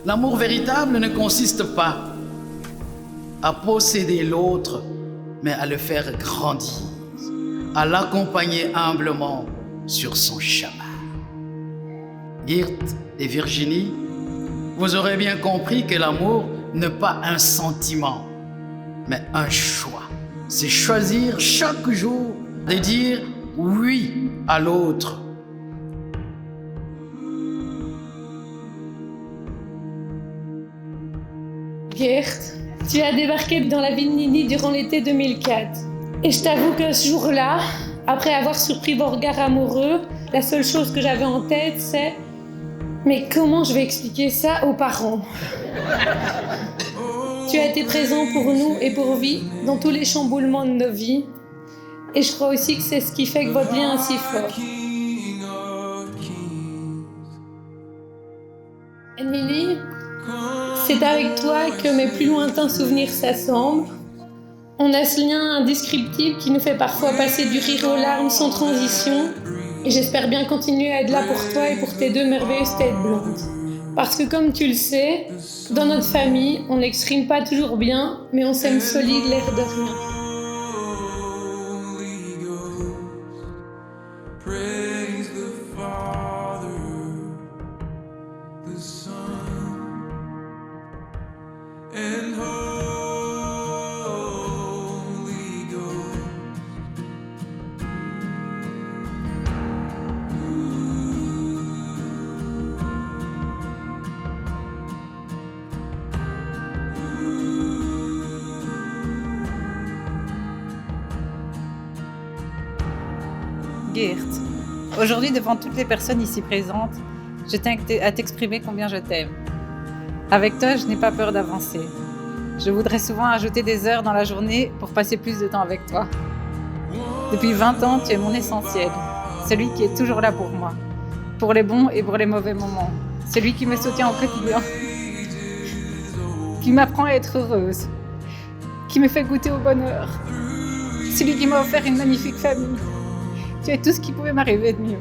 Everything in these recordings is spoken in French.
L'amour véritable ne consiste pas à posséder l'autre, mais à le faire grandir, à l'accompagner humblement sur son chemin. Geert et Virginie, vous aurez bien compris que l'amour n'est pas un sentiment, mais un choix. C'est choisir chaque jour de dire oui à l'autre. Geert, tu as débarqué dans la vie de Nini durant l'été 2004. Et je t'avoue que ce jour-là, après avoir surpris vos regards amoureux, la seule chose que j'avais en tête, c'est « Mais comment je vais expliquer ça aux parents ?» Tu as été présent pour nous et pour Vie dans tous les chamboulements de nos vies. Et je crois aussi que c'est ce qui fait que votre lien est si fort. Et Nini, c'est avec toi que mes plus lointains souvenirs s'assemblent. On a ce lien indescriptible qui nous fait parfois passer du rire aux larmes sans transition. Et j'espère bien continuer à être là pour toi et pour tes deux merveilleuses têtes blondes. Parce que comme tu le sais, dans notre famille, on n'exprime pas toujours bien, mais on s'aime solide l'air de rien. Geert, aujourd'hui devant toutes les personnes ici présentes, je tiens à t'exprimer combien je t'aime. Avec toi, je n'ai pas peur d'avancer. Je voudrais souvent ajouter des heures dans la journée pour passer plus de temps avec toi. Depuis 20 ans, tu es mon essentiel, celui qui est toujours là pour moi, pour les bons et pour les mauvais moments, celui qui me soutient au quotidien, qui m'apprend à être heureuse, qui me fait goûter au bonheur, celui qui m'a offert une magnifique famille. Tu es tout ce qui pouvait m'arriver de mieux.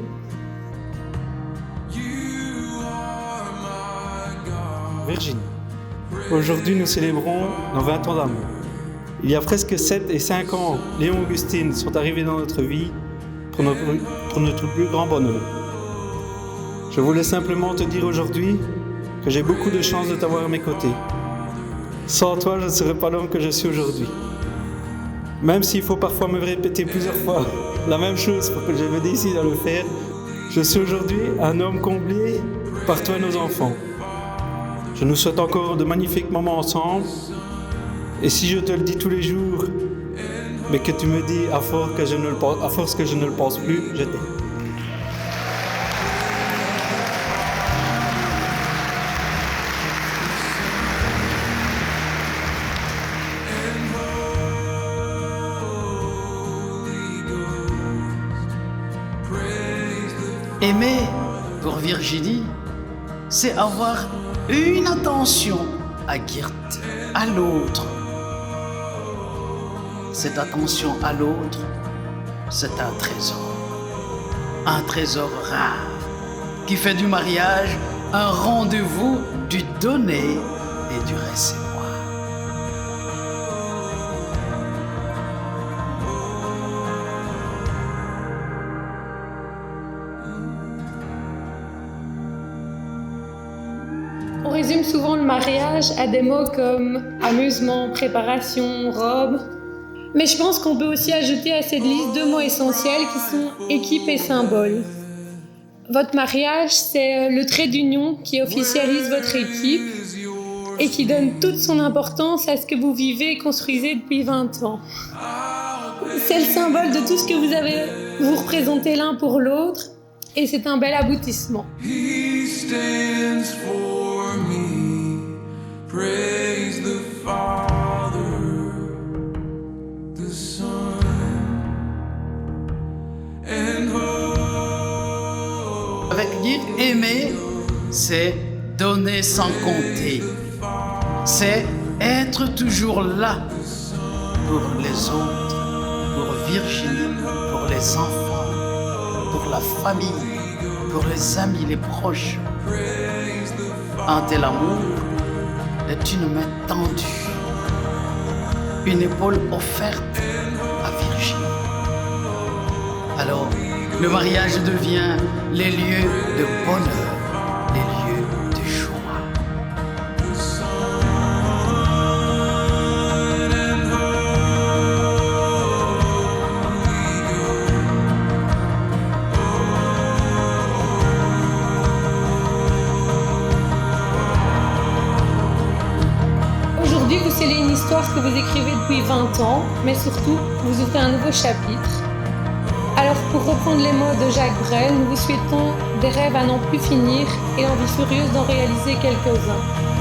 Virginie, aujourd'hui nous célébrons nos 20 ans d'amour. Il y a presque 7 et 5 ans, Léon et Augustine sont arrivés dans notre vie pour notre plus grand bonheur. Je voulais simplement te dire aujourd'hui que j'ai beaucoup de chance de t'avoir à mes côtés. Sans toi, je ne serais pas l'homme que je suis aujourd'hui. Même s'il faut parfois me répéter plusieurs fois la même chose pour que je me décide à le faire, je suis aujourd'hui un homme comblé par toi et nos enfants. Je nous souhaite encore de magnifiques moments ensemble. Et si je te le dis tous les jours, mais que tu me dis à force que je ne le pense plus, je t'aime. Aimer, pour Virginie, c'est avoir une attention à Geert, à l'autre. Cette attention à l'autre, c'est un trésor rare, qui fait du mariage un rendez-vous du donner et du recevoir. On résume souvent le mariage à des mots comme amusement, préparation, robe. Mais je pense qu'on peut aussi ajouter à cette liste 2 mots essentiels qui sont équipe et symbole. Votre mariage, c'est le trait d'union qui officialise votre équipe et qui donne toute son importance à ce que vous vivez et construisez depuis 20 ans. C'est le symbole de tout ce que vous représentez l'un pour l'autre et c'est un bel aboutissement. Praise the Father, the Son, and Holy. Avec Geert, aimer, c'est donner sans compter. C'est être toujours là pour les autres, pour Virginie, pour les enfants, pour la famille, pour les amis, les proches. Un tel amour est une main tendue, une épaule offerte à Virginie. Alors, le mariage devient les lieux de bonheur, les lieux de joie. Aujourd'hui, vous scellez une histoire que vous écrivez depuis 20 ans, mais surtout, vous ouvrez un nouveau chapitre. Alors, pour reprendre les mots de Jacques Brel, nous vous souhaitons des rêves à n'en plus finir et l'envie furieuse d'en réaliser quelques-uns.